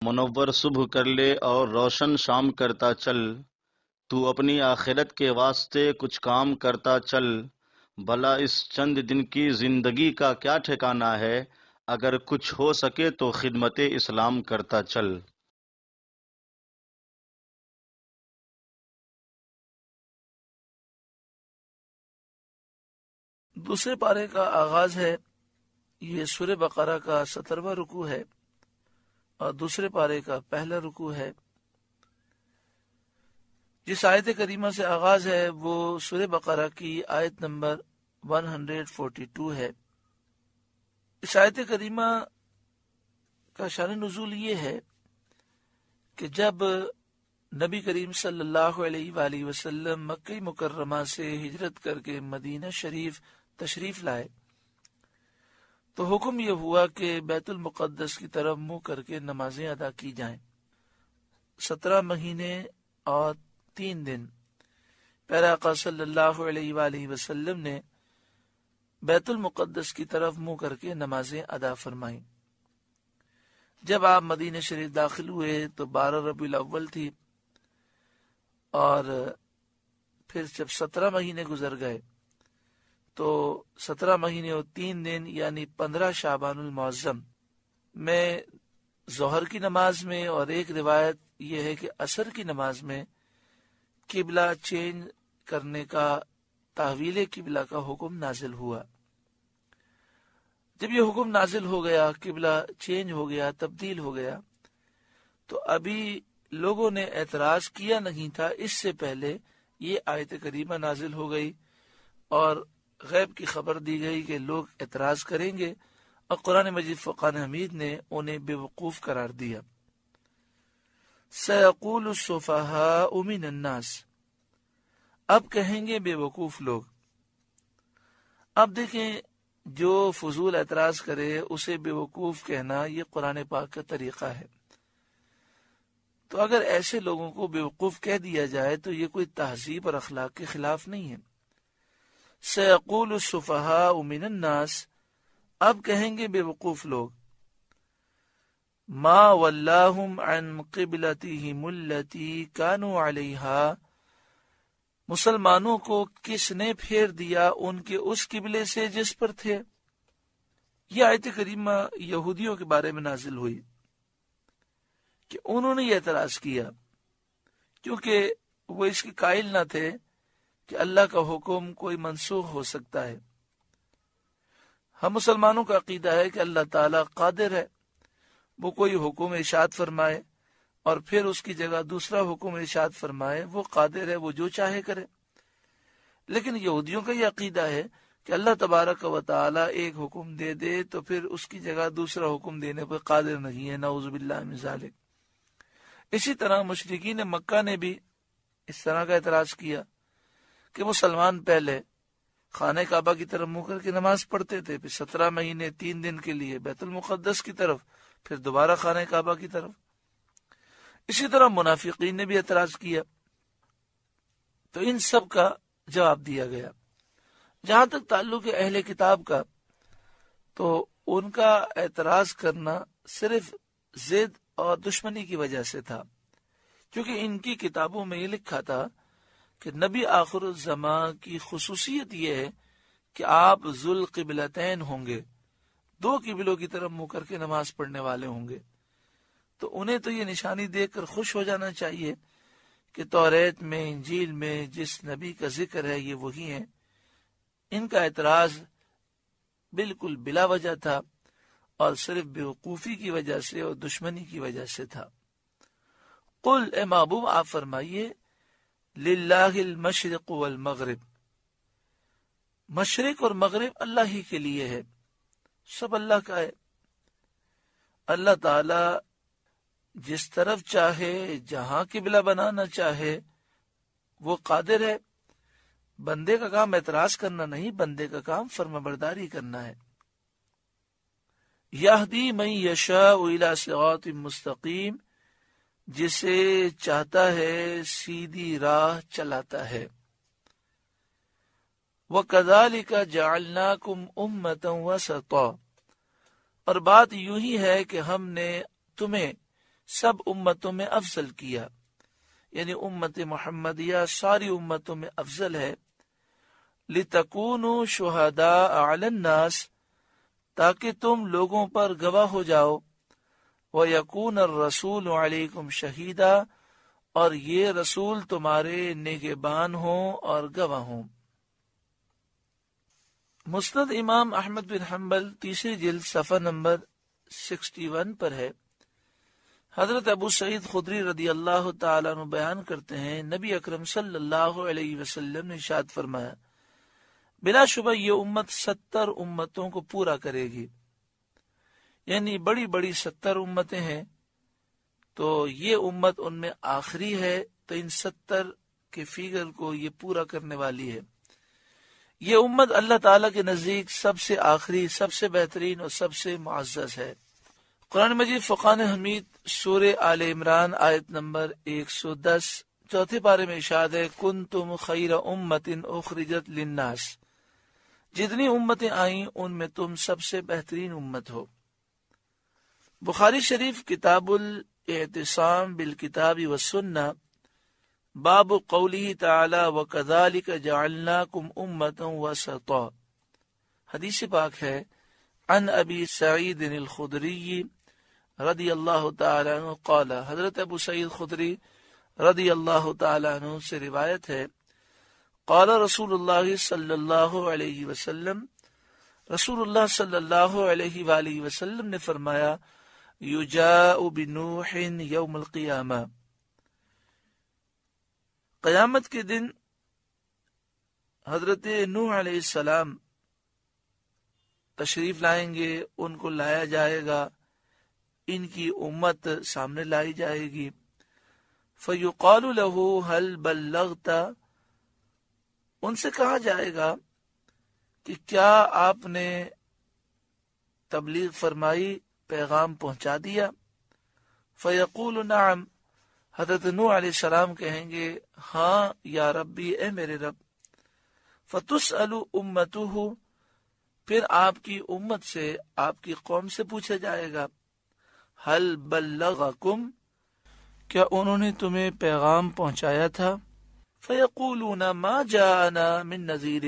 منور صبح کر لے اور روشن شام کرتا چل، تو اپنی آخرت کے واسطے کچھ کام کرتا چل، بھلا اس چند دن کی زندگی کا کیا ٹھکانہ ہے، اگر کچھ ہو سکے تو خدمت اسلام کرتا چل۔ دوسرے پارے کا آغاز ہے، یہ سورہ بقرہ کا 17واں رکوع ہے اور دوسرے پارے کا پہلا رکوع ہے۔ جس آیت کریمہ سے آغاز ہے وہ سورہ بقرہ کی آیت نمبر 142 ہے۔ اس آیت کریمہ کا شان نزول یہ ہے کہ جب نبی کریم صلی اللہ علیہ وآلہ وسلم مکہ مکرمہ سے ہجرت کر کے مدینہ شریف تشریف لائے تو حکم یہ ہوا کہ بیت المقدس کی طرف منہ کر کے نمازیں ادا کی جائیں۔ 17 مہینے اور 3 دن پیارے آقا صلی اللہ علیہ وآلہ وسلم نے بیت المقدس کی طرف منہ کر کے نمازیں ادا فرمائیں۔ جب آپ مدینہ شریف داخل ہوئے تو 12 ربیع الاول تھی، اور پھر جب 17 مہینے گزر گئے تو 17 مہینے اور 3 دن یعنی 15 شعبان المعظم میں ظہر کی نماز میں، اور ایک روایت یہ ہے کہ عصر کی نماز میں قبلہ چینج کرنے کا، تحویل قبلہ کا حکم نازل ہوا۔ جب یہ حکم نازل ہو گیا، قبلہ چینج ہو گیا، تبدیل ہو گیا، تو ابھی لوگوں نے اعتراض کیا نہیں تھا، اس سے پہلے یہ آیت کریمہ نازل ہو گئی اور غیب کی خبر دی گئی کہ لوگ اعتراض کریں گے، اور قرآن مجید فرقان حمید نے انہیں بے وقوف قرار دیا۔ سَيَقُولُ السُّفَهَاءُ مِنَ النَّاسِ، اب کہیں گے بے وقوف لوگ۔ اب دیکھیں، جو فضول اعتراض کرے اسے بے وقوف کہنا یہ قرآن پاک کا طریقہ ہے، تو اگر ایسے لوگوں کو بے وقوف کہہ دیا جائے تو یہ کوئی تہذیب اور اخلاق کے خلاف نہیں ہے۔ سَيَقُولُ السُّفَهَاءُ مِنَ النَّاسِ، اب کہیں گے بے وقوف لوگ، مَا وَلَّاهُمْ عَنْ قِبْلَتِهِمُ الَّتِي كَانُوا عَلَيْهَا، مسلمانوں کو کس نے پھیر دیا ان کے اس قبلے سے جس پر تھے۔ یہ آیت کریمہ یہودیوں کے بارے میں نازل ہوئی کہ انہوں نے یہ اعتراض کیا، کیونکہ وہ اس کے قائل نہ تھے کہ اللہ کا حکم کوئی منسوخ ہو سکتا ہے۔ ہم مسلمانوں کا عقیدہ ہے کہ اللہ تعالیٰ قادر ہے، وہ کوئی حکم ارشاد فرمائے اور پھر اس کی جگہ دوسرا حکم ارشاد فرمائے، وہ قادر ہے، وہ جو چاہے کرے۔ لیکن یہودیوں کا یہ عقیدہ ہے کہ اللہ تبارک و تعالیٰ ایک حکم دے دے تو پھر اس کی جگہ دوسرا حکم دینے پر قادر نہیں ہے، نعوذ باللہ من ذالک۔ اسی طرح مشرکین مکہ نے بھی اس طرح کا اعتراض کیا کہ مسلمان پہلے خانہ کعبہ کی طرف منہ کر کے نماز پڑھتے تھے، پھر 17 مہینے 3 دن کے لیے بیت المقدس کی طرف، پھر دوبارہ خانہ کعبہ کی طرف۔ اسی طرح منافقین نے بھی اعتراض کیا، تو ان سب کا جواب دیا گیا۔ جہاں تک تعلق ہے اہل کتاب کا، تو ان کا اعتراض کرنا صرف ضد اور دشمنی کی وجہ سے تھا، کیونکہ ان کی کتابوں میں یہ لکھا تھا کہ نبی آخر الزمان کی خصوصیت یہ ہے کہ آپ ذوالقبلتین ہوں گے، 2 قبلوں کی طرف منہ کر کے نماز پڑھنے والے ہوں گے۔ تو انہیں تو یہ نشانی دیکھ کر خوش ہو جانا چاہیے کہ توریت میں، انجیل میں جس نبی کا ذکر ہے یہ وہی ہیں۔ ان کا اعتراض بالکل بلا وجہ تھا اور صرف بیوقوفی کی وجہ سے اور دشمنی کی وجہ سے تھا۔ قل، اے محبوب آپ فرمائیے، للہ المشرق والمغرب، مشرق اور مغرب اللہ ہی کے لیے ہے، سب اللہ کا ہے۔ اللہ تعالی جس طرف چاہے، جہاں قبلہ بنانا چاہے، وہ قادر ہے۔ بندے کا کام اعتراض کرنا نہیں، بندے کا کام فرمانبرداری کرنا ہے۔ یہدی من یشاء الی صراط مستقیم، جسے چاہتا ہے سیدھی راہ چلاتا ہے۔ وَكَذَلِكَ جَعَلْنَاكُمْ أُمَّةً وَسَطًا، اور بات یوں ہی ہے کہ ہم نے تمہیں سب امتوں میں افضل کیا، یعنی امت محمدیہ ساری امتوں میں افضل ہے۔ لِتَكُونُوا شُهَدَاءَ عَلَى النَّاسِ، تاکہ تم لوگوں پر گواہ ہو جاؤ، وَيَكُونَ الرَّسُولُ عَلَيْكُمْ شَهِيدًا، اور یہ رسول تمہارے نگہبان ہوں اور گواہ ہوں۔ مسند امام احمد بن حنبل تیسری جلد صفحہ نمبر 61 پر ہے۔ حضرت ابو سعید خدری رضی اللہ تعالیٰ عنہ بیان کرتے ہیں، نبی اکرم صلی اللہ علیہ وسلم نے ارشاد فرمایا، بلا شبہ یہ امت 70 امتوں کو پورا کرے گی، یعنی بڑی بڑی 70 امتیں ہیں، تو یہ امت ان میں آخری ہے، تو ان 70 کے فیگر کو یہ پورا کرنے والی ہے۔ یہ امت اللہ تعالیٰ کے نزدیک سب سے آخری، سب سے بہترین اور سب سے معزز ہے۔ قرآن مجید فرقان حمید سورہ آل عمران آیت نمبر 110 چوتھے پارے میں ارشاد ہے، کنتم خیر امت اخرجت للناس، جتنی امتیں آئیں ان میں تم سب سے بہترین امت ہو۔ بخاری شریف کتاب الاعتصام بالکتاب والسنہ، باب قوله تعالی وَكَذَلِكَ جَعَلْنَاكُمْ أُمَّةً وَسَطًا، حدیث پاک ہے، عن ابی سعید الخدری رضی اللہ تعالی عنہ قال، حضرت ابو سعید خدری رضی اللہ تعالی عنہ سے روایت ہے، قال رسول اللہ صلی اللہ علیہ وسلم، رسول اللہ صلی اللہ علیہ وآلہ وسلم نے فرمایا، یجاء بنوح یوم القیامہ، قیامت کے دن حضرت نوح علیہ السلام تشریف لائیں گے، ان کو لایا جائے گا، ان کی امت سامنے لائی جائے گی، فیقال له هل بلغت، ان سے کہا جائے گا کہ کیا آپ نے تبلیغ فرمائی، پیغام پہنچا دیا؟ فیقول نعم، حضرت نوح علیہ السلام کہیں گے ہاں یا ربی، اے میرے رب۔ فتسأل امتہ، پھر آپ کی امت سے، آپ کی قوم سے پوچھا جائے گا، حل بلغکم، کیا انہوں نے تمہیں پیغام پہنچایا تھا؟ فیقولون ما جاءنا من نذیر،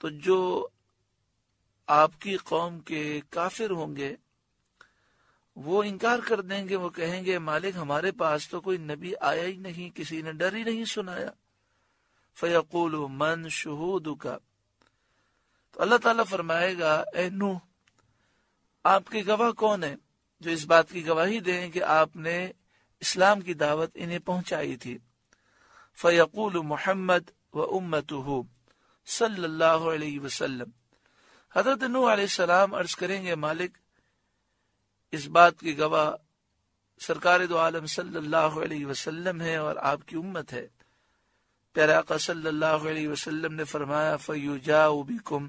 تو جو آپ کی قوم کے کافر ہوں گے وہ انکار کر دیں گے، وہ کہیں گے مالک ہمارے پاس تو کوئی نبی آیا ہی نہیں، کسی نے ڈر ہی نہیں سنایا۔ فیقول من شہودک، تو اللہ تعالیٰ فرمائے گا، اے نوح آپ کے گواہ کون ہیں جو اس بات کی گواہی دیں کہ آپ نے اسلام کی دعوت انہیں پہنچائی تھی؟ فیقول محمد و امتہ صلی اللہ علیہ وسلم، حضرت نوح علیہ السلام عرض کریں گے مالک اس بات کی گواہ سرکار دو عالم صلی اللہ علیہ وسلم ہے اور آپ کی امت ہے۔ پیارے آقا صلی اللہ علیہ وسلم نے فرمایا، فَيُجَاءُ بِكُمْ،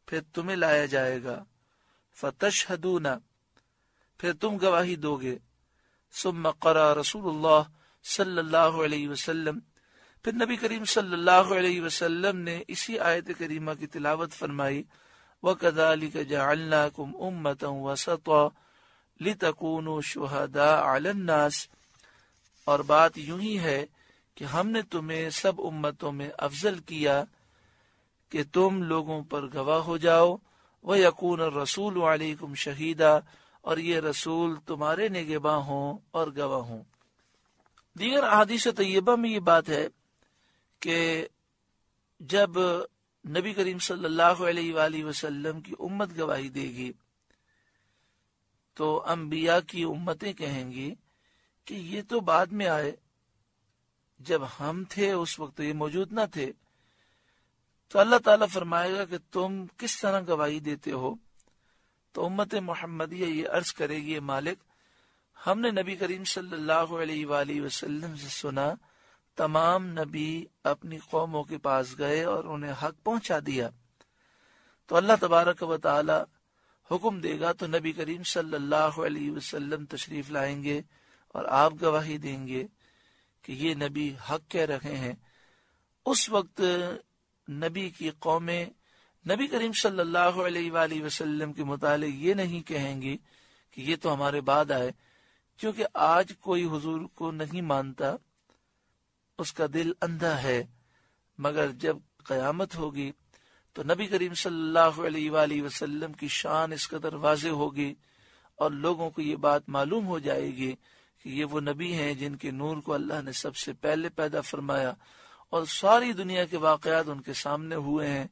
پھر تمہیں لایا جائے گا، فَتَشْهَدُونَ، پھر تم گواہی دو گے، ثُمَّ قَرَأَ رسول اللہ صلی اللہ علیہ وسلم، پھر نبی کریم صلی اللہ علیہ وسلم نے اسی آیت کریمہ کی تلاوت فرمائی، وَكَذَلِكَ جَعَلْنَاكُمْ أُمَّةً وَسَطًا لِتَكُونُوا شُهَدَاءَ عَلَى النَّاسِ، اور بات یوں ہی ہے کہ ہم نے تمہیں سب امتوں میں افضل کیا کہ تم لوگوں پر گواہ ہو جاؤ، وَيَكُونَ الرَّسُولُ عَلَيْكُمْ شَهِيدًا، اور یہ رسول تمہارے نگہباں ہوں اور گواہ ہوں۔ دیگر احادیث طیبہ میں یہ بات ہے کہ جب نبی کریم صلی اللہ علیہ وآلہ وسلم کی امت گواہی دے گی تو انبیاء کی امتیں کہیں گی کہ یہ تو بعد میں آئے، جب ہم تھے اس وقت یہ موجود نہ تھے، تو اللہ تعالیٰ فرمائے گا کہ تم کس طرح گواہی دیتے ہو؟ تو امت محمدیہ یہ عرض کرے گی، مالک ہم نے نبی کریم صلی اللہ علیہ وآلہ وسلم سے سنا تمام نبی اپنی قوموں کے پاس گئے اور انہیں حق پہنچا دیا، تو اللہ تبارک و تعالی حکم دے گا تو نبی کریم صلی اللہ علیہ وسلم تشریف لائیں گے اور آپ گواہی دیں گے کہ یہ نبی حق کہہ رہے ہیں۔ اس وقت نبی کی قومیں نبی کریم صلی اللہ علیہ وآلہ وسلم کے متعلق یہ نہیں کہیں گی کہ یہ تو ہمارے بعد آئے، کیونکہ آج کوئی حضور کو نہیں مانتا، اس کا دل اندھا ہے، مگر جب قیامت ہوگی تو نبی کریم صلی اللہ علیہ وآلہ وسلم کی شان اس قدر واضح ہوگی اور لوگوں کو یہ بات معلوم ہو جائے گی کہ یہ وہ نبی ہیں جن کے نور کو اللہ نے سب سے پہلے پیدا فرمایا، اور ساری دنیا کے واقعات ان کے سامنے ہوئے ہیں،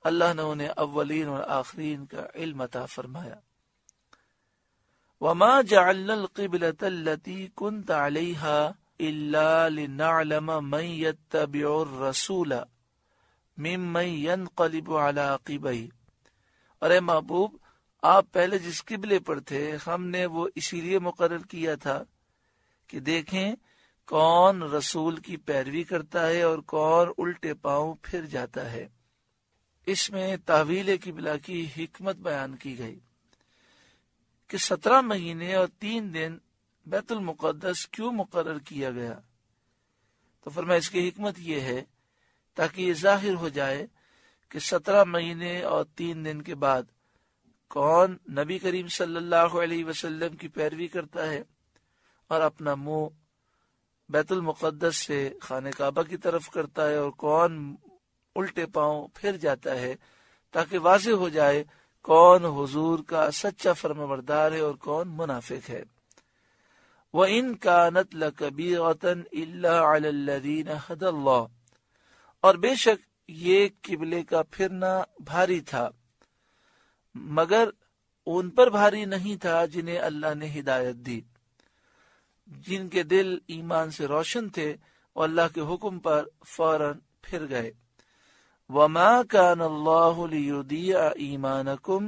اللہ نے انہیں اولین اور آخرین کا علم عطا فرمایا۔ وَمَا جَعَلْنَا الْقِبْلَةَ الَّتِي كُنْتَ عَلَيْهَا إِلَّا لِنَعْلَمَ مَنْ يَتَّبِعُ الرَّسُولَ مِمَّنْ يَنْقَلِبُ عَلَىٰ عَقِبَيْهِ، اور اے محبوب آپ پہلے جس قبلے پر تھے ہم نے وہ اسی لیے مقرر کیا تھا کہ دیکھیں کون رسول کی پیروی کرتا ہے اور کون الٹے پاؤں پھر جاتا ہے۔ اس میں تحویل قبلہ کی حکمت بیان کی گئی کہ 17 مہینے اور 3 دن بیت المقدس کیوں مقرر کیا گیا، تو فرمایا اس کی حکمت یہ ہے تاکہ یہ ظاہر ہو جائے کہ 17 مہینے اور 3 دن کے بعد کون نبی کریم صلی اللہ علیہ وسلم کی پیروی کرتا ہے اور اپنا منہ بیت المقدس سے خانہ کعبہ کی طرف کرتا ہے، اور کون الٹے پاؤں پھر جاتا ہے، تاکہ واضح ہو جائے کون حضور کا سچا فرمانبردار ہے اور کون منافق ہے۔ وَإِن كَانَتْ لَكَبِيرَةً إِلَّا عَلَى الَّذِينَ هَدَى اللَّهُ، اور بے شک یہ قبلے کا پھرنا بھاری تھا، مگر ان پر بھاری نہیں تھا جنہیں اللہ نے ہدایت دی، جن کے دل ایمان سے روشن تھے اور اللہ کے حکم پر فوراً پھر گئے۔ وَمَا كَانَ اللَّهُ لِيُضِيعَ إِيمَانَكُمْ،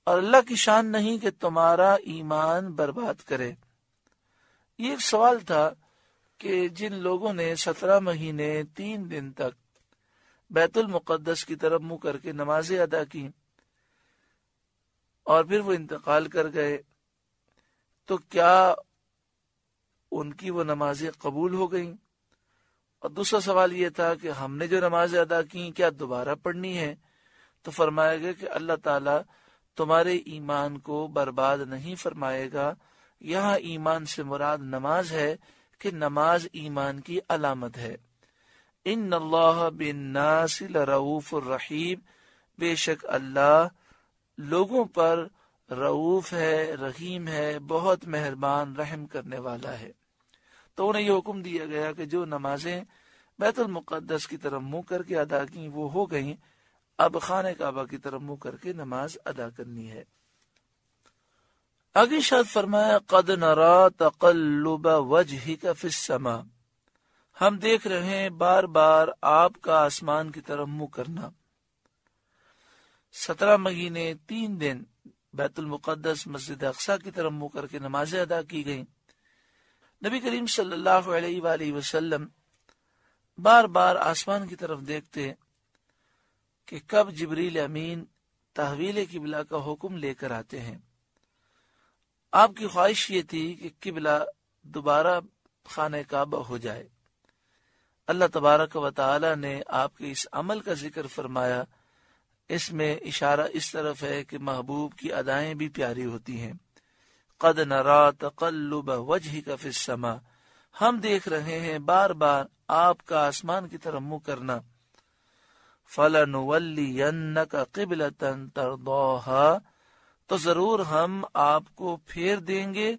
اور اللہ کی شان نہیں کہ تمہارا ایمان برباد کرے۔ یہ ایک سوال تھا کہ جن لوگوں نے 17 مہینے 3 دن تک بیت المقدس کی طرف منہ کر کے نمازیں ادا کی اور پھر وہ انتقال کر گئے، تو کیا ان کی وہ نمازیں قبول ہو گئیں؟ اور دوسرا سوال یہ تھا کہ ہم نے جو نمازیں ادا کی کیا دوبارہ پڑھنی ہے؟ تو فرمایا گیا کہ اللہ تعالیٰ تمہارے ایمان کو برباد نہیں فرمائے گا۔ یہاں ایمان سے مراد نماز ہے کہ نماز ایمان کی علامت ہے۔ ان اللہ بالناس لرؤوف الرحیم، بے شک اللہ لوگوں پر رؤوف ہے، رحیم ہے، بہت مہربان رحم کرنے والا ہے۔ تو انہیں یہ حکم دیا گیا کہ جو نمازیں بیت المقدس کی طرف منہ کر کے ادا کی وہ ہو گئیں، اب خانہ کعبہ کی طرف منہ کر کے نماز ادا کرنی ہے۔ آگے ارشاد فرمایا قد نرا تقلب وجہک فی السماء، ہم دیکھ رہے ہیں بار بار آپ کا آسمان کی طرف منہ کرنا۔ 17 مہینے 3 دن بیت المقدس مسجد اقصی کی طرف منہ کر کے نمازیں ادا کی گئیں۔ نبی کریم صلی اللہ علیہ وآلہ وسلم بار بار آسمان کی طرف دیکھتے کہ کب جبریل امین تحویل قبلہ کا حکم لے کر آتے ہیں۔ آپ کی خواہش یہ تھی کہ قبلہ دوبارہ خانہ کعبہ ہو جائے۔ اللہ تبارک و تعالی نے آپ کے اس عمل کا ذکر فرمایا، اس میں اشارہ اس طرف ہے کہ محبوب کی ادائیں بھی پیاری ہوتی ہیں۔ قد نرا تقلب وجہک فی السماء، ہم دیکھ رہے ہیں بار بار آپ کا آسمان کی طرف منہ کرنا۔ فَلَنُوَلِّيَنَّكَ قِبْلَةً تَرْضَاهَا، تو ضرور ہم آپ کو پھیر دیں گے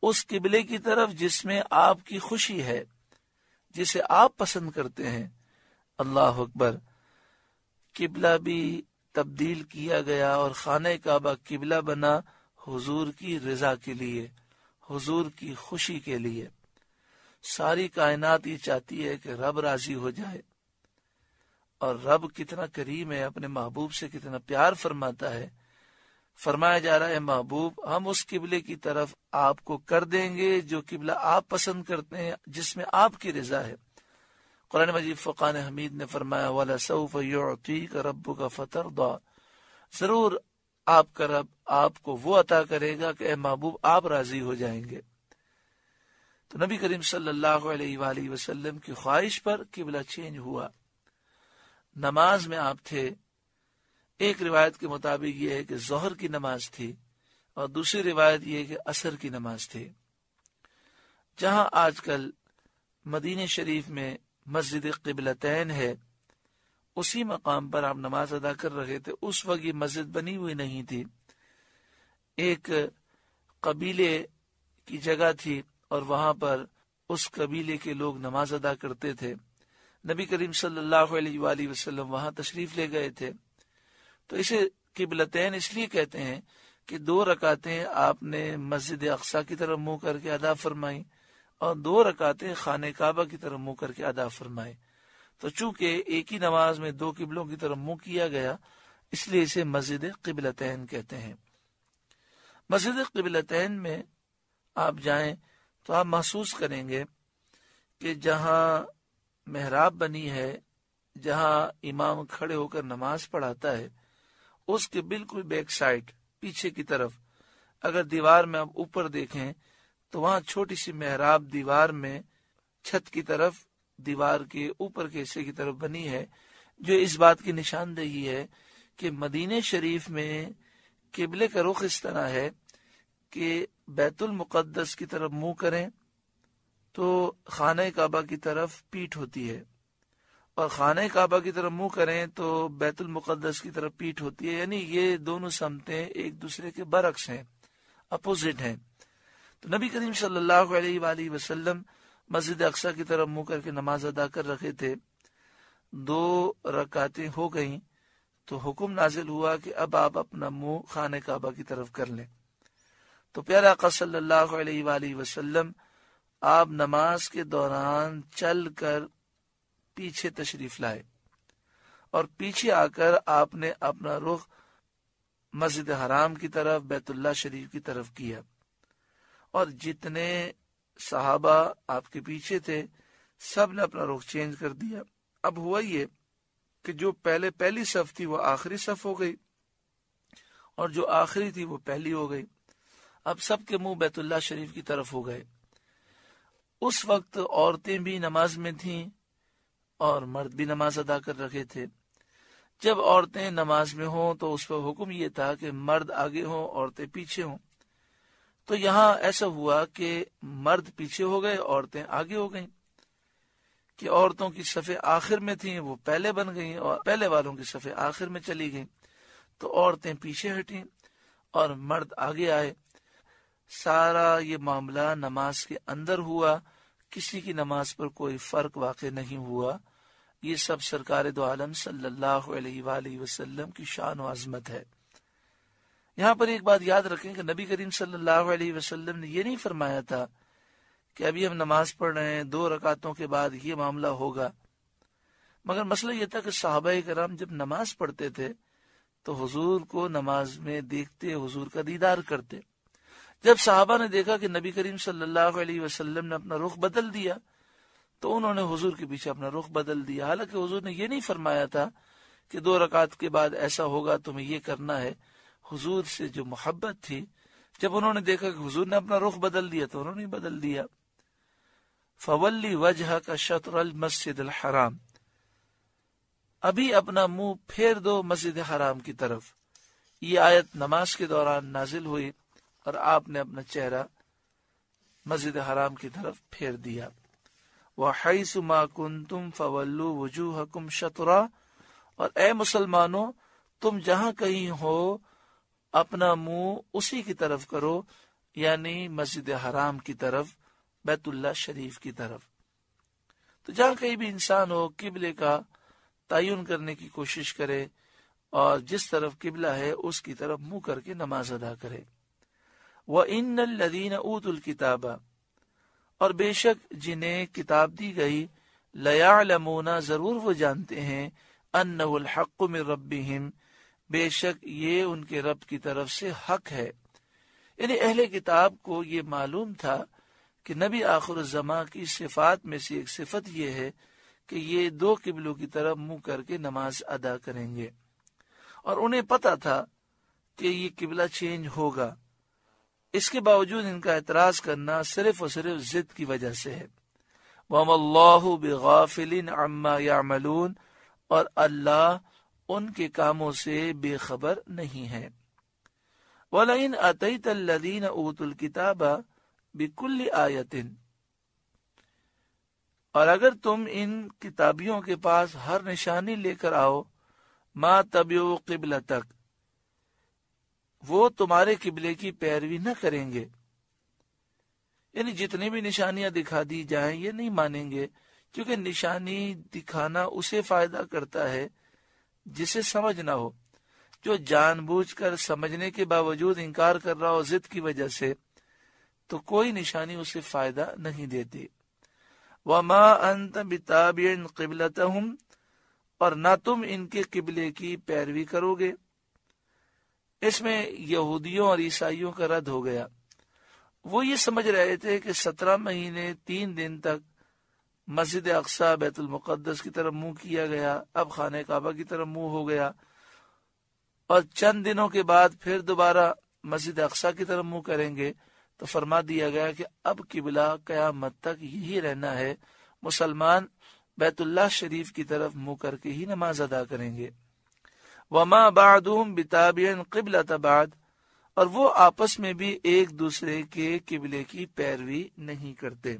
اس قبلے کی طرف جس میں آپ کی خوشی ہے، جسے آپ پسند کرتے ہیں۔ اللہ اکبر، قبلہ بھی تبدیل کیا گیا اور خانہ کعبہ قبلہ بنا حضور کی رضا کے لیے، حضور کی خوشی کے لیے۔ ساری کائنات یہ چاہتی ہے کہ رب راضی ہو جائے، اور رب کتنا کریم ہے، اپنے محبوب سے کتنا پیار فرماتا ہے۔ فرمایا جا رہا ہے محبوب ہم اس قبلے کی طرف آپ کو کر دیں گے جو قبلہ آپ پسند کرتے ہیں، جس میں آپ کی رضا ہے۔ قرآن مجید فقان حمید نے فرمایا وَلَسَوْفَ يُعْطِيكَ رَبُّكَ فَتَرْضَىٰ، ضرور آپ کا رب آپ کو وہ عطا کرے گا کہ اے محبوب آپ راضی ہو جائیں گے۔ تو نبی کریم صلی اللہ علیہ وآلہ وسلم کی خواہش پر قبلہ چینج ہوا۔ نماز میں آپ تھے، ایک روایت کے مطابق یہ ہے کہ ظہر کی نماز تھی، اور دوسری روایت یہ ہے کہ عصر کی نماز تھی۔ جہاں آج کل مدینہ شریف میں مسجد قبلتین ہے، اسی مقام پر آپ نماز ادا کر رہے تھے۔ اس وقت یہ مسجد بنی ہوئی نہیں تھی، ایک قبیلے کی جگہ تھی اور وہاں پر اس قبیلے کے لوگ نماز ادا کرتے تھے۔ نبی کریم صلی اللہ علیہ وآلہ وسلم وہاں تشریف لے گئے تھے، تو اسے قبلتین اس لیے کہتے ہیں کہ 2 رکعتیں آپ نے مسجد اقصی کی طرف منہ کر کے ادا فرمائی اور 2 رکعتیں خانہ کعبہ کی طرف منہ کر کے ادا فرمائے۔ تو چونکہ ایک ہی نماز میں 2 قبلوں کی طرف منہ کیا گیا، اس لیے اسے مسجد قبلتین کہتے ہیں۔ مسجد قبلتین میں آپ جائیں تو آپ محسوس کریں گے کہ جہاں محراب بنی ہے، جہاں امام کھڑے ہو کر نماز پڑھاتا ہے، اس کے بالکل بیک سائڈ پیچھے کی طرف اگر دیوار میں آپ اوپر دیکھیں تو وہاں چھوٹی سی محراب دیوار میں چھت کی طرف، دیوار کے اوپر کے حصے کی طرف بنی ہے، جو اس بات کی نشاندہی ہے کہ مدینہ شریف میں قبلے کا رخ اس طرح ہے کہ بیت المقدس کی طرف منہ کریں تو خانہ کعبہ کی طرف پیٹھ ہوتی ہے، اور خانہ کعبہ کی طرف منہ کریں تو بیت المقدس کی طرف پیٹھ ہوتی ہے، یعنی یہ دونوں سمتیں ایک دوسرے کے برعکس ہیں، اپوزٹ ہیں۔ تو نبی کریم صلی اللہ علیہ وآلہ وسلم مسجد اقصی کی طرف منہ کر کے نماز ادا کر رکھے تھے، 2 رکعتیں ہو گئیں تو حکم نازل ہوا کہ اب آپ اپنا منہ خانہ کعبہ کی طرف کر لیں۔ تو پیارا آقا صلی اللہ علیہ وآلہ وسلم آپ نماز کے دوران چل کر پیچھے تشریف لائے اور پیچھے آ کر آپ نے اپنا رخ مسجد حرام کی طرف، بیت اللہ شریف کی طرف کیا، اور جتنے صحابہ آپ کے پیچھے تھے سب نے اپنا رخ چینج کر دیا۔ اب ہوا یہ کہ جو پہلی صف تھی وہ آخری صف ہو گئی، اور جو آخری تھی وہ پہلی ہو گئی۔ اب سب کے منہ بیت اللہ شریف کی طرف ہو گئے۔ اس وقت عورتیں بھی نماز میں تھیں اور مرد بھی نماز ادا کر رکھے تھے۔ جب عورتیں نماز میں ہوں تو اس پر حکم یہ تھا کہ مرد آگے ہوں، عورتیں پیچھے ہوں۔ تو یہاں ایسا ہوا کہ مرد پیچھے ہو گئے، عورتیں آگے ہو گئیں، کہ عورتوں کی صفیں آخر میں تھیں وہ پہلے بن گئیں اور پہلے والوں کی صفیں آخر میں چلی گئیں، تو عورتیں پیچھے ہٹیں اور مرد آگے آئے۔ سارا یہ معاملہ نماز کے اندر ہوا، کسی کی نماز پر کوئی فرق واقع نہیں ہوا۔ یہ سب سرکار دو عالم صلی اللہ علیہ وآلہ وسلم کی شان و عظمت ہے۔ یہاں پر ایک بات یاد رکھیں کہ نبی کریم صلی اللہ علیہ وسلم نے یہ نہیں فرمایا تھا کہ ابھی ہم نماز پڑھ رہے ہیں، 2 رکعتوں کے بعد یہ معاملہ ہوگا، مگر مسئلہ یہ تھا کہ صحابہ کرام جب نماز پڑھتے تھے تو حضور کو نماز میں دیکھتے، حضور کا دیدار کرتے۔ جب صحابہ نے دیکھا کہ نبی کریم صلی اللہ علیہ وسلم نے اپنا رخ بدل دیا تو انہوں نے حضور کے پیچھے اپنا رخ بدل دیا، حالانکہ حضور نے یہ نہیں فرمایا تھا کہ 2 رکعت کے بعد ایسا ہوگا تمہیں یہ کرنا ہے۔ حضور سے جو محبت تھی، جب انہوں نے دیکھا کہ حضور نے اپنا رخ بدل دیا تو انہوں نے بدل دیا۔ فولی وجہک شطر المسجد الحرام، ابھی اپنا منہ پھیر دو مسجد حرام کی طرف۔ یہ آیت نماز کے دوران نازل ہوئی اور آپ نے اپنا چہرہ مسجد حرام کی طرف پھیر دیا۔ وَحَيْثُ مَا كُنْتُمْ فَوَلُّوا وُجُوهَكُمْ شَطْرًا، اور اے مسلمانوں تم جہاں کہیں ہو اپنا منہ اسی کی طرف کرو، یعنی مسجد حرام کی طرف، بیت اللہ شریف کی طرف۔ تو جہاں کہیں بھی انسان ہو قبلے کا تعین کرنے کی کوشش کرے اور جس طرف قبلہ ہے اس کی طرف منہ کر کے نماز ادا کرے۔ وَإِنَّ الَّذِينَ أُوتُوا الْكِتَابَ، اور بے شک جنہیں کتاب دی گئی، لَيَعْلَمُونَ ضرور وہ جانتے ہیں، أَنَّهُ الْحَقُّ مِن رَبِّهِمْ بے شک یہ ان کے رب کی طرف سے حق ہے۔ یعنی اہل کتاب کو یہ معلوم تھا کہ نبی آخر الزماں کی صفات میں سے ایک صفت یہ ہے کہ یہ 2 قبلوں کی طرف منہ کر کے نماز ادا کریں گے، اور انہیں پتا تھا کہ یہ قبلہ چینج ہوگا۔ اس کے باوجود ان کا اعتراض کرنا صرف اور صرف ضد کی وجہ سے ہے۔ وَمَا اللَّهُ بِغَافِلٍ عَمَّا يَعْمَلُونَ، اور اللہ ان کے کاموں سے بے خبر نہیں ہے۔ وَلَئِنْ أَتَيْتَ الَّذِينَ أُوتُوا الْكِتَابَ بِكُلِّ آیَةٍ، اور اگر تم ان کتابیوں کے پاس ہر نشانی لے کر آؤ، ما تبعوا قبلتک، وہ تمہارے قبلے کی پیروی نہ کریں گے، یعنی جتنی بھی نشانیاں دکھا دی جائیں یہ نہیں مانیں گے، کیونکہ نشانی دکھانا اسے فائدہ کرتا ہے جسے سمجھ نہ ہو۔ جو جان بوجھ کر سمجھنے کے باوجود انکار کر رہا ہو ضد کی وجہ سے، تو کوئی نشانی اسے فائدہ نہیں دیتی۔ وَمَا أَنْتَ بِتَابِعٍ قِبْلَتَهُمْ، اور نہ تم ان کے قبلے کی پیروی کرو گے۔ اس میں یہودیوں اور عیسائیوں کا رد ہو گیا۔ وہ یہ سمجھ رہے تھے کہ 17 مہینے 3 دن تک مسجد اقصی بیت المقدس کی طرف منہ کیا گیا، اب خانہ کعبہ کی طرف منہ ہو گیا، اور چند دنوں کے بعد پھر دوبارہ مسجد اقصی کی طرف منہ کریں گے، تو فرما دیا گیا کہ اب قبلہ قیامت تک یہی رہنا ہے، مسلمان بیت اللہ شریف کی طرف منہ کر کے ہی نماز ادا کریں گے۔ وما بعضهم بتابع قبلۃ بعض، اور وہ آپس میں بھی ایک دوسرے کے قبلے کی پیروی نہیں کرتے۔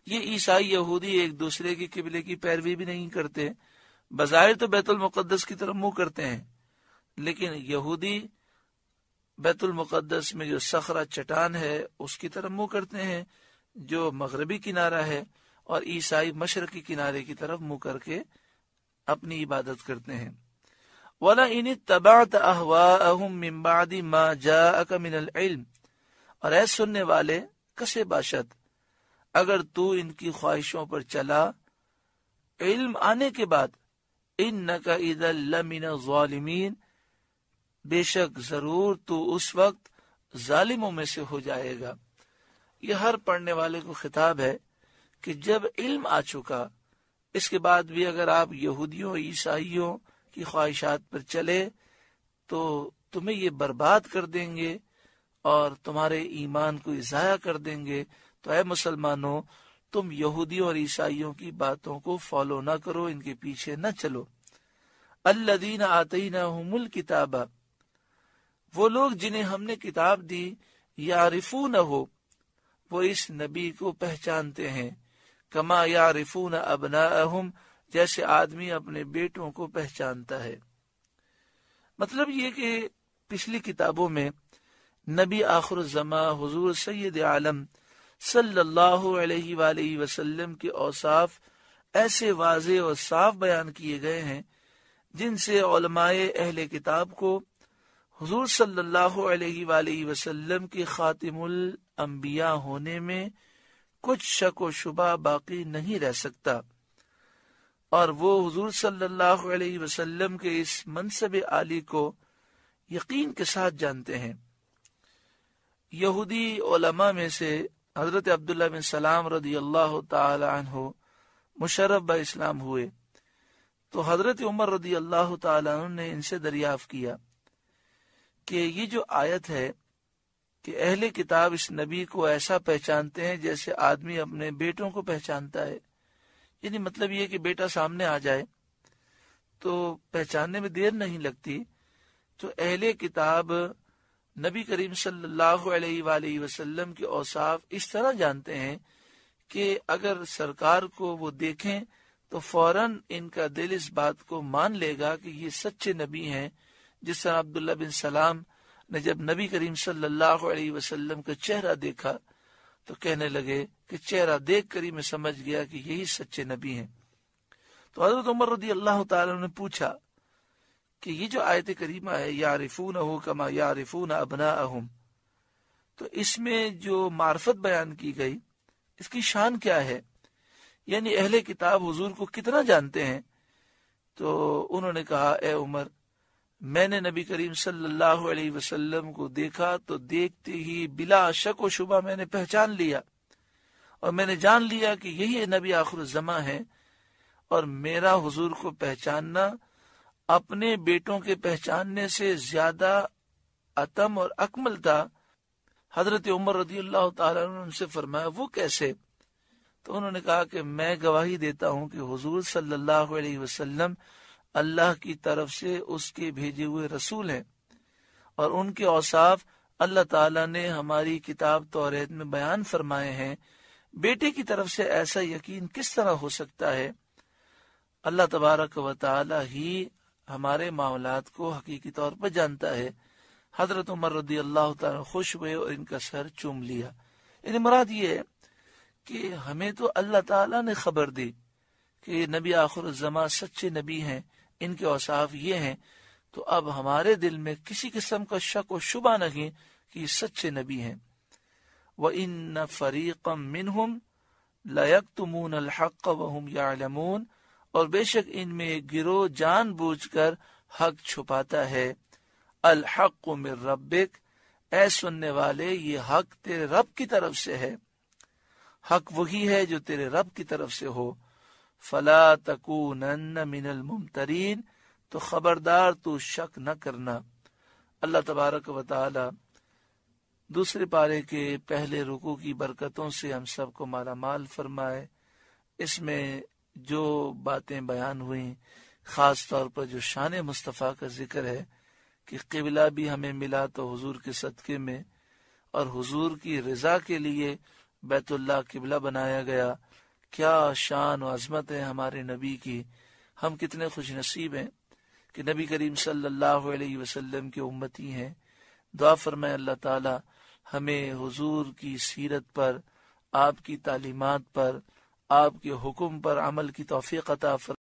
یہ عیسائی یہودی ایک دوسرے کے قبلے کی پیروی بھی نہیں کرتے، بظاہر تو بیت المقدس کی طرف منہ کرتے ہیں، لیکن یہودی بیت المقدس میں جو صخرہ چٹان ہے اس کی طرف منہ کرتے ہیں جو مغربی کنارہ ہے، اور عیسائی مشرقی کنارے کی طرف منہ کر کے اپنی عبادت کرتے ہیں۔ وَلَئِنِ اتَّبَعْتَ أَهْوَاءَهُمْ مِنْ بَعْدِ مَا جَاءَكَ مِنَ الْعِلْمِ، اور اے سننے والے کسے باشد اگر تو ان کی خواہشوں پر چلا علم آنے کے بعد، إِنَّكَ إِذًا لَمِنَ الظَّالِمِينَ، بے شک ضرور تو اس وقت ظالموں میں سے ہو جائے گا۔ یہ ہر پڑھنے والے کو خطاب ہے کہ جب علم آ چکا، اس کے بعد بھی اگر آپ یہودیوں عیسائیوں کی خواہشات پر چلے تو تمہیں یہ برباد کر دیں گے اور تمہارے ایمان کو ضائع کر دیں گے۔ تو اے مسلمانوں، تم یہودیوں اور عیسائیوں کی باتوں کو فالو نہ کرو، ان کے پیچھے نہ چلو۔ الذین آتیناہم الکتاب، وہ لوگ جنہیں ہم نے کتاب دی، یعرفونہ، وہ اس نبی کو پہچانتے ہیں، کما یعرفون ابناءہم، جیسے آدمی اپنے بیٹوں کو پہچانتا ہے۔ مطلب یہ کہ پچھلی کتابوں میں نبی آخر الزماں حضور سید عالم صلی اللہ علیہ وآلہ وسلم کے اوصاف ایسے واضح اور صاف بیان کیے گئے ہیں جن سے علماء اہل کتاب کو حضور صلی اللہ علیہ وآلہ وسلم کے خاتم الانبیاء ہونے میں کچھ شک و شبہ باقی نہیں رہ سکتا، اور وہ حضور صلی اللہ علیہ وسلم کے اس منصب عالی کو یقین کے ساتھ جانتے ہیں۔ یہودی علماء میں سے حضرت عبداللہ بن سلام رضی اللہ تعالی عنہ مشرف با اسلام ہوئے، تو حضرت عمر رضی اللہ تعالی عنہ نے ان سے دریافت کیا کہ یہ جو آیت ہے کہ اہل کتاب اس نبی کو ایسا پہچانتے ہیں جیسے آدمی اپنے بیٹوں کو پہچانتا ہے، یعنی مطلب یہ کہ بیٹا سامنے آ جائے تو پہچاننے میں دیر نہیں لگتی، تو اہل کتاب نبی کریم صلی اللہ علیہ وآلہ وسلم کے اوصاف اس طرح جانتے ہیں کہ اگر سرکار کو وہ دیکھیں تو فوراً ان کا دل اس بات کو مان لے گا کہ یہ سچے نبی ہیں، جس طرح عبداللہ بن سلام نے جب نبی کریم صلی اللہ علیہ وسلم کا چہرہ دیکھا تو کہنے لگے کہ چہرہ دیکھ کر ہی میں سمجھ گیا کہ یہی سچے نبی ہیں۔ تو حضرت عمر رضی اللہ تعالیٰ نے پوچھا کہ یہ جو آیت کریمہ ہے یعرفونہ کما یعرفون ابناءہم، تو اس میں جو معرفت بیان کی گئی اس کی شان کیا ہے، یعنی اہل کتاب حضور کو کتنا جانتے ہیں؟ تو انہوں نے کہا اے عمر، میں نے نبی کریم صلی اللہ علیہ وسلم کو دیکھا تو دیکھتے ہی بلا شک و شبہ میں نے پہچان لیا، اور میں نے جان لیا کہ یہی نبی آخر الزماں ہے، اور میرا حضور کو پہچاننا اپنے بیٹوں کے پہچاننے سے زیادہ اتم اور اکمل تھا۔ حضرت عمر رضی اللہ تعالیٰ نے ان سے فرمایا وہ کیسے؟ تو انہوں نے کہا کہ میں گواہی دیتا ہوں کہ حضور صلی اللہ علیہ وسلم اللہ کی طرف سے اس کے بھیجے ہوئے رسول ہیں، اور ان کے اوصاف اللہ تعالیٰ نے ہماری کتاب توریت میں بیان فرمائے ہیں، بیٹے کی طرف سے ایسا یقین کس طرح ہو سکتا ہے؟ اللہ تبارک و تعالی ہی ہمارے معاملات کو حقیقی طور پر جانتا ہے۔ حضرت عمر رضی اللہ تعالیٰ خوش ہوئے اور ان کا سر چوم لیا۔ یعنی مراد یہ ہے کہ ہمیں تو اللہ تعالیٰ نے خبر دی کہ نبی آخر الزمان سچے نبی ہیں، ان کے اوصاف یہ ہیں، تو اب ہمارے دل میں کسی قسم کا شک و شبہ نہیں کہ یہ سچے نبی ہیں۔ وَإِنَّ فَرِيقًا مِّنْهُمْ لَيَكْتُمُونَ الْحَقَّ وَهُمْ يَعْلَمُونَ، اور بے شک ان میں گروہ جان بوجھ کر حق چھپاتا ہے۔ الحق من ربک، اے سننے والے یہ حق تیرے رب کی طرف سے ہے، حق وہی ہے جو تیرے رب کی طرف سے ہو۔ فلا تکونن من الممترین، تو خبردار تو شک نہ کرنا۔ اللہ تبارک و تعالی دوسرے پارے کے پہلے رکوع کی برکتوں سے ہم سب کو مالا مال فرمائے۔ اس میں جو باتیں بیان ہوئیں، خاص طور پر جو شان مصطفیٰ کا ذکر ہے کہ قبلہ بھی ہمیں ملا تو حضور کے صدقے میں، اور حضور کی رضا کے لیے بیت اللہ قبلہ بنایا گیا۔ کیا شان و عظمت ہے ہمارے نبی کی، ہم کتنے خوش نصیب ہیں کہ نبی کریم صلی اللہ علیہ وسلم کے امتی ہیں۔ دعا فرمائے اللہ تعالی ہمیں حضور کی سیرت پر، آپ کی تعلیمات پر، آپ کے حکم پر عمل کی توفیق عطا فرمائے۔